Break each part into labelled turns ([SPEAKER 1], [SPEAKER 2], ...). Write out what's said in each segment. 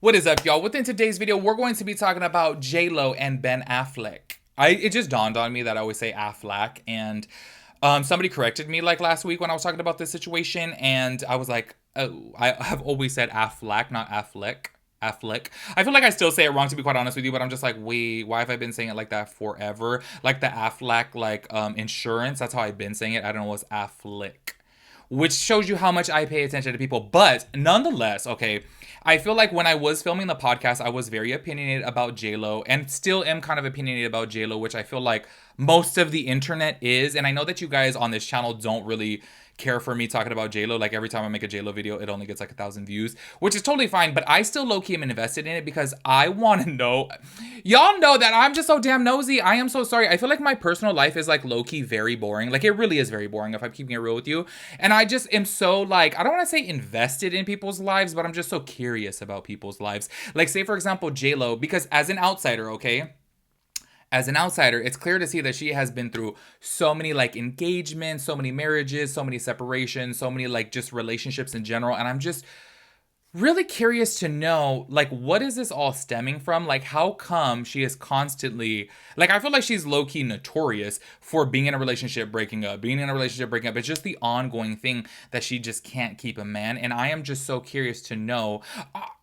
[SPEAKER 1] What is up, y'all? Within today's video, we're going to be talking about JLo and Ben Affleck. It just dawned on me that I always say Affleck, and somebody corrected me like last week when I was talking about this situation, and I was like, oh, I have always said Affleck, not Affleck. Affleck. I feel like I still say it wrong, to be quite honest with you, but I'm just like, wait, why have I been saying it like that forever? Like the Affleck, insurance. That's how I've been saying it. I don't know what's Affleck, which shows you how much I pay attention to people. But nonetheless, okay, I feel like when I was filming the podcast, I was very opinionated about JLo and still am kind of opinionated about JLo, which I feel like most of the internet is. And I know that you guys on this channel don't really care for me talking about JLo. Like every time I make a JLo video, it only gets like 1,000 views, which is totally fine. But I still low-key am invested in it because I want to know. Y'all know that I'm just so damn nosy. I am so sorry. I feel like my personal life is like low-key very boring. Like it really is very boring if I'm keeping it real with you. And I just am so like, I don't want to say invested in people's lives, but I'm just so curious about people's lives. Like say for example, JLo, because as an outsider, okay? As an outsider, it's clear to see that she has been through so many like engagements, so many marriages, so many separations, so many like just relationships in general. And I'm just really curious to know, like, what is this all stemming from? Like, how come she is constantly, like, I feel like she's low-key notorious for being in a relationship, breaking up, being in a relationship, breaking up. It's just the ongoing thing that she just can't keep a man. And I am just so curious to know,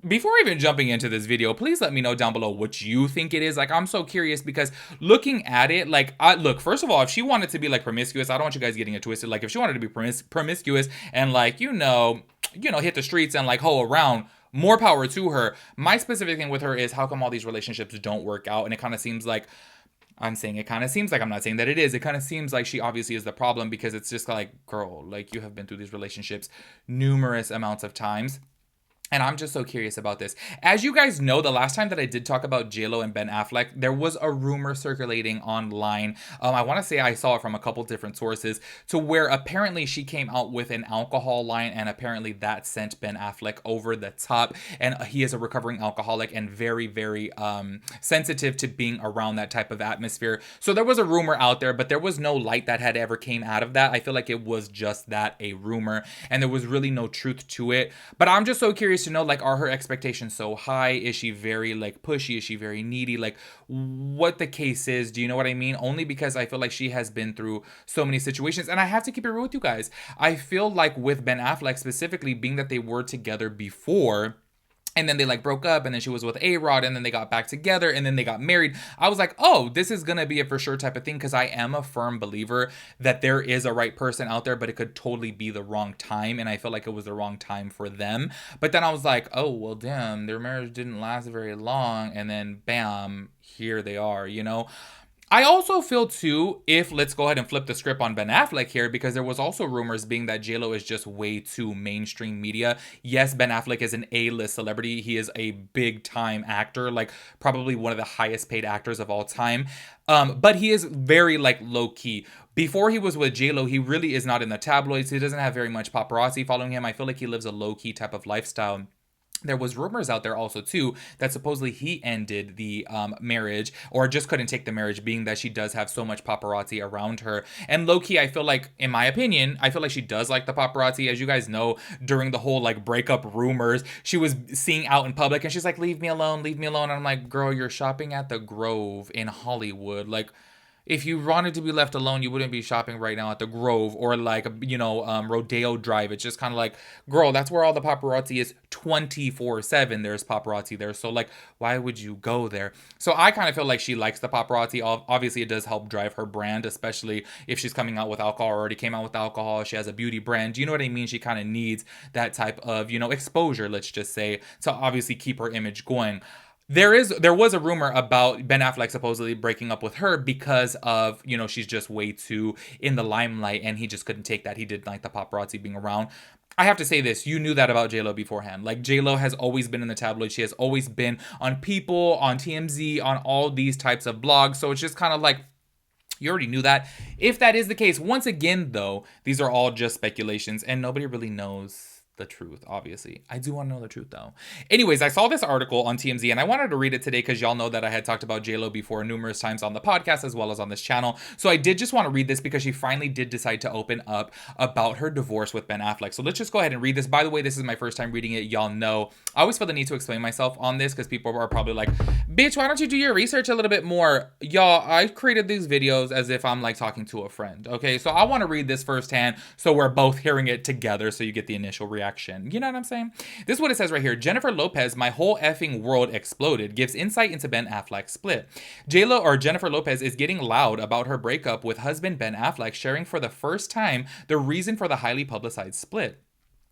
[SPEAKER 1] before even jumping into this video, please let me know down below what you think it is. Like, I'm so curious because looking at it, like, look, first of all, if she wanted to be, like, promiscuous, I don't want you guys getting it twisted. Like, if she wanted to be promiscuous and, like, hit the streets and like hoe around, more power to her. My specific thing with her is how come all these relationships don't work out? And it kind of seems like, I'm saying it kind of seems like, I'm not saying that it is. It kind of seems like she obviously is the problem because it's just like, girl, like you have been through these relationships numerous amounts of times. And I'm just so curious about this. As you guys know, the last time that I did talk about JLo and Ben Affleck, there was a rumor circulating online. I want to say I saw it from a couple different sources to where apparently she came out with an alcohol line and apparently that sent Ben Affleck over the top. And he is a recovering alcoholic and very, very sensitive to being around that type of atmosphere. So there was a rumor out there, but there was no light that had ever came out of that. I feel like it was just that, a rumor, and there was really no truth to it. But I'm just so curious to know, like, are her expectations so high? Is she very like pushy? Is she very needy? Like what the case is? Do you know what I mean? Only because I feel like she has been through so many situations, and I have to keep it real with you guys. I feel like with Ben Affleck specifically, being that they were together before, and then they like broke up, and then she was with A-Rod, and then they got back together, and then they got married. I was like, oh, this is gonna be a for sure type of thing, because I am a firm believer that there is a right person out there, but it could totally be the wrong time, and I feel like it was the wrong time for them. But then I was like, oh, well, damn, their marriage didn't last very long, and then bam, here they are. I also feel too, if let's go ahead and flip the script on Ben Affleck here, because there was also rumors being that JLo is just way too mainstream media. Yes, Ben Affleck is an A-list celebrity. He is a big time actor, like probably one of the highest paid actors of all time. But he is very like low key. Before he was with JLo, he really is not in the tabloids. He doesn't have very much paparazzi following him. I feel like he lives a low key type of lifestyle. There was rumors out there also too that supposedly he ended the marriage or just couldn't take the marriage, being that she does have so much paparazzi around her. And low-key, I feel like, in my opinion, I feel like she does like the paparazzi. As you guys know, during the whole like breakup rumors, she was seen out in public and she's like, leave me alone, leave me alone. And I'm like, girl, you're shopping at the Grove in Hollywood. Like, if you wanted to be left alone, you wouldn't be shopping right now at the Grove or like, Rodeo Drive. It's just kind of like, girl, that's where all the paparazzi is 24/7. There's paparazzi there. So like, why would you go there? So I kind of feel like she likes the paparazzi. Obviously, it does help drive her brand, especially if she's coming out with alcohol or already came out with alcohol. She has a beauty brand. Do you know what I mean? She kind of needs that type of, exposure, let's just say, to obviously keep her image going. There was a rumor about Ben Affleck supposedly breaking up with her because of, she's just way too in the limelight and he just couldn't take that. He didn't like the paparazzi being around. I have to say this, you knew that about JLo beforehand. Like, JLo has always been in the tabloids. She has always been on People, on TMZ, on all these types of blogs. So it's just kind of like, you already knew that. If that is the case, once again, though, these are all just speculations and nobody really knows the truth, obviously. I do want to know the truth, though. Anyways, I saw this article on TMZ, and I wanted to read it today because y'all know that I had talked about JLo before numerous times on the podcast as well as on this channel. So I did just want to read this because she finally did decide to open up about her divorce with Ben Affleck. So let's just go ahead and read this. By the way, this is my first time reading it. Y'all know I always feel the need to explain myself on this because people are probably like, bitch, why don't you do your research a little bit more? Y'all, I created these videos as if I'm like talking to a friend, okay? So I want to read this firsthand so we're both hearing it together so you get the initial reaction. You know what I'm saying? This is what it says right here. Jennifer Lopez, my whole effing world exploded, gives insight into Ben Affleck's split. JLo or Jennifer Lopez is getting loud about her breakup with husband Ben Affleck, sharing for the first time the reason for the highly publicized split.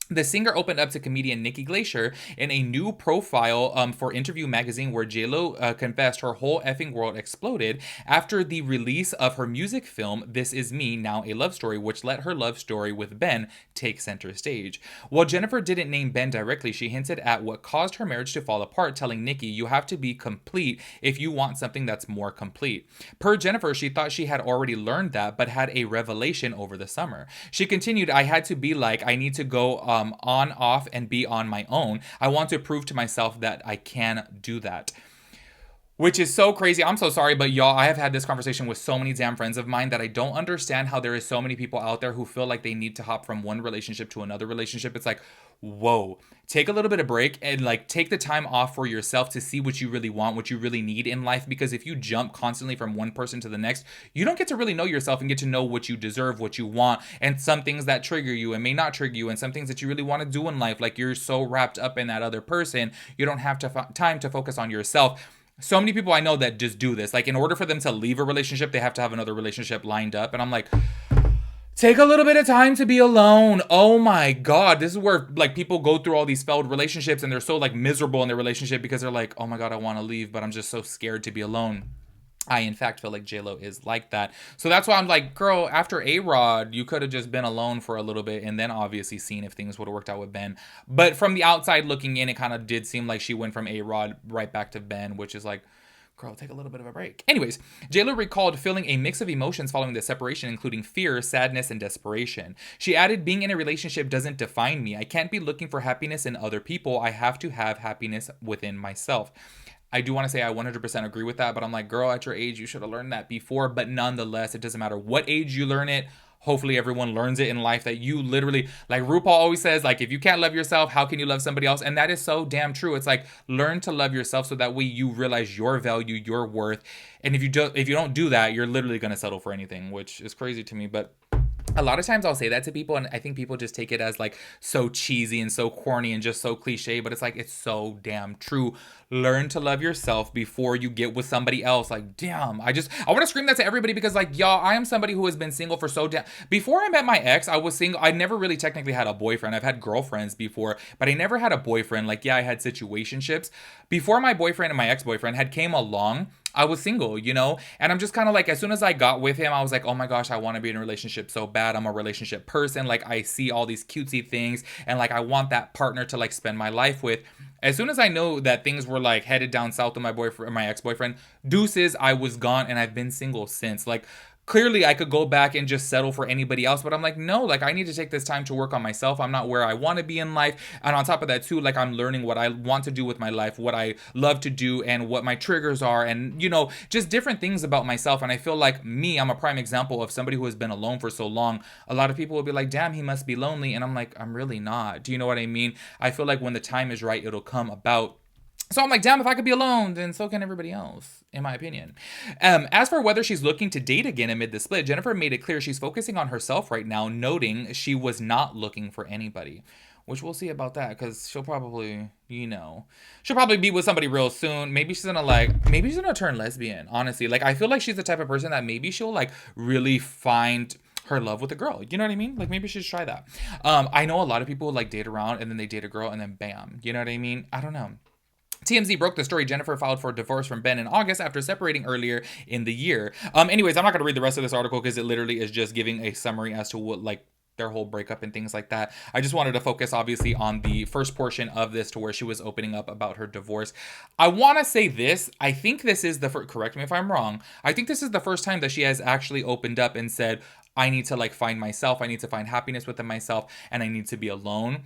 [SPEAKER 1] The singer opened up to comedian Nikki Glacier in a new profile for Interview magazine where JLo confessed her whole effing world exploded after the release of her music film This Is Me, Now a Love Story, which let her love story with Ben take center stage. While Jennifer didn't name Ben directly, she hinted at what caused her marriage to fall apart, telling Nikki, "You have to be complete if you want something that's more complete." Per Jennifer, she thought she had already learned that, but had a revelation over the summer. She continued, "I had to be like, I need to go on, off, and be on my own. I want to prove to myself that I can do that." Which is so crazy. I'm so sorry, but y'all, I have had this conversation with so many damn friends of mine that I don't understand how there is so many people out there who feel like they need to hop from one relationship to another relationship. It's like, whoa, take a little bit of break and like take the time off for yourself to see what you really want, what you really need in life. Because if you jump constantly from one person to the next, you don't get to really know yourself and get to know what you deserve, what you want, and some things that trigger you and may not trigger you, and some things that you really want to do in life. Like you're so wrapped up in that other person, you don't have time to focus on yourself. So many people I know that just do this. Like in order for them to leave a relationship, they have to have another relationship lined up. And I'm like, take a little bit of time to be alone. Oh my God. This is where like people go through all these failed relationships and they're so like miserable in their relationship because they're like, oh my God, I want to leave, but I'm just so scared to be alone. I, in fact, feel like JLo is like that. So that's why I'm like, girl, after A-Rod, you could have just been alone for a little bit and then obviously seen if things would have worked out with Ben. But from the outside looking in, it kind of did seem like she went from A-Rod right back to Ben, which is like, girl, take a little bit of a break. Anyways, JLo recalled feeling a mix of emotions following the separation, including fear, sadness, and desperation. She added, "Being in a relationship doesn't define me. I can't be looking for happiness in other people. I have to have happiness within myself." I do want to say I 100% agree with that, but I'm like, girl, at your age, you should have learned that before. But nonetheless, it doesn't matter what age you learn it. Hopefully everyone learns it in life that you literally, like RuPaul always says, like, if you can't love yourself, how can you love somebody else? And that is so damn true. It's like, learn to love yourself so that way you realize your value, your worth. And if you don't do that, you're literally going to settle for anything, which is crazy to me. But a lot of times I'll say that to people and I think people just take it as like so cheesy and so corny and just so cliche, but it's like, it's so damn true. Learn to love yourself before you get with somebody else. Like, damn, I want to scream that to everybody because like, y'all, I am somebody who has been single for so damn, before I met my ex, I was single. I never really technically had a boyfriend. I've had girlfriends before, but I never had a boyfriend. Like, yeah, I had situationships. Before my boyfriend and my ex-boyfriend had came along, I was single, you know? And I'm just kind of like, as soon as I got with him, I was like, oh my gosh, I want to be in a relationship so bad. I'm a relationship person. Like, I see all these cutesy things and like, I want that partner to like spend my life with. As soon as I know that things were like headed down south with my boyfriend, my ex-boyfriend, deuces, I was gone and I've been single since. Like, clearly I could go back and just settle for anybody else, but I'm like, no, like I need to take this time to work on myself. I'm not where I want to be in life. And on top of that too, like I'm learning what I want to do with my life, what I love to do and what my triggers are and, you know, just different things about myself. And I feel like me, I'm a prime example of somebody who has been alone for so long. A lot of people will be like, damn, he must be lonely. And I'm like, I'm really not. Do you know what I mean? I feel like when the time is right, it'll come about. So I'm like, damn, if I could be alone, then so can everybody else, in my opinion. As for whether she's looking to date again amid the split, Jennifer made it clear she's focusing on herself right now, noting she was not looking for anybody. Which we'll see about that, because she'll probably, you know, she'll probably be with somebody real soon. Maybe she's gonna turn lesbian, honestly. Like, I feel like she's the type of person that maybe she'll, like, really find her love with a girl. You know what I mean? Like, maybe she should try that. I know a lot of people, like, date around, and then they date a girl, and then bam. You know what I mean? I don't know. TMZ broke the story. Jennifer filed for divorce from Ben in August after separating earlier in the year. Anyways, I'm not going to read the rest of this article because it literally is just giving a summary as to what, like, their whole breakup and things like that. I just wanted to focus, obviously, on the first portion of this to where she was opening up about her divorce. I want to say this. I think this is the first, correct me if I'm wrong. I think this is the first time that she has actually opened up and said, I need to, like, find myself. I need to find happiness within myself, and I need to be alone.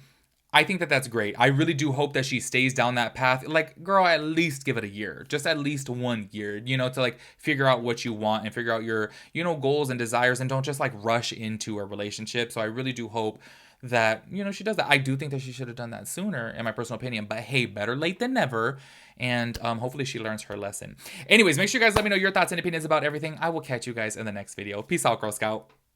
[SPEAKER 1] I think that that's great. I really do hope that she stays down that path. Like, girl, at least give it a year. Just at least 1 year, to like figure out what you want and figure out your, goals and desires, and don't just like rush into a relationship. So I really do hope that, she does that. I do think that she should have done that sooner, in my personal opinion. But hey, better late than never. And hopefully she learns her lesson. Anyways, make sure you guys let me know your thoughts and opinions about everything. I will catch you guys in the next video. Peace out, Girl Scout.